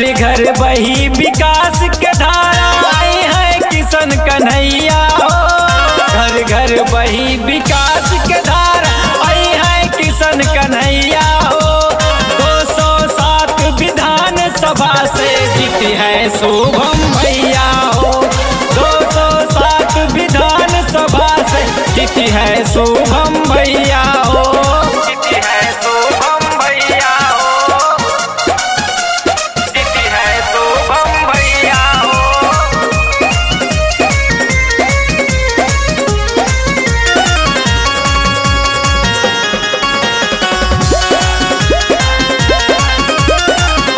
घर घर बही विकास के धारा, आई है किशन कन्हैया हो। घर घर बही विकास के धारा, आई है किशन कन्हैया हो। 207 विधान सभा से जीती है शुभम भैया हो। 207 विधान सभा से जीती है शुभम भैया हो। जीती है शुभम भैया हो। जीती है शुभम भैया हो।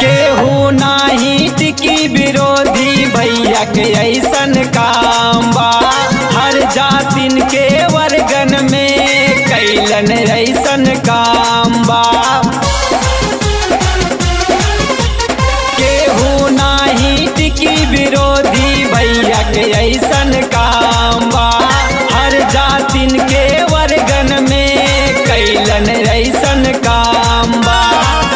केहू नाही टिकी विरोधी भैया के ऐसन काम बा। हर जातिन के वर्गन में कैलन ऐसन काम बा। केहू नाही टिकी विरोधी भैया के ऐसन काम बा। हर जातिन के वर्गन में कैलन ऐसन काम बा।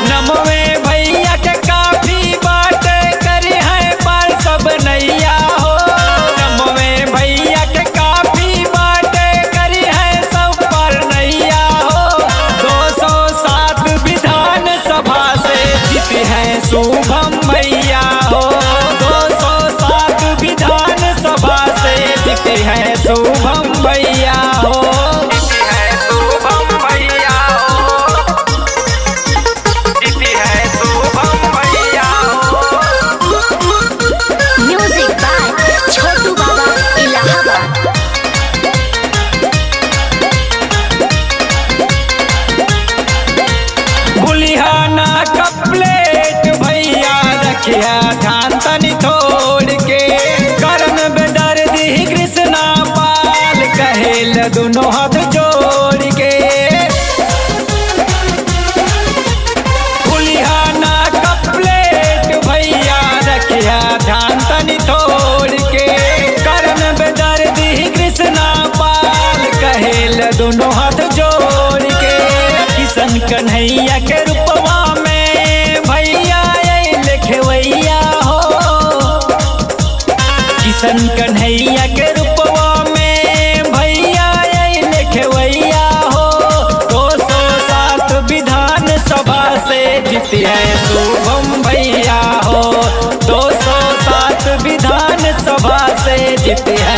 नमवे भैया के काफी बात करी है पार सब नैया हो। नमवे भैया के काफी बात करी है सब पर नैया हो। 207 विधान सभा से जीती है शुभम भैया हो। 207 विधान सभा से जीती है शुभम भैया हो। जीती है शुभम भैया हो। जीती है शुभम भैया हो। म्यूजिक बाय छोटू बाबा इलाहाबाद। बुलिहाना का प्लेट भैया रखिया ध्यान तनी छोड़ के। करन बेदर्दी कृष्णा पाल कहेल दोनों हाथ जोड़ के। बुलिहाना का प्लेट भैया रखिया ध्यान तनी छोड़ के। करन बेदर्दी कृष्णा पाल कहेल दोनों हाथ जोड़ के। किशन कन्हैया के रूपवा में भैया लिखवैया हो। किशन कन्हैया के रूपवा में भैया लिखवैया हो। 207 विधान सभा से जीती है शुभम भैया हो। 207 विधान सभा से जीती है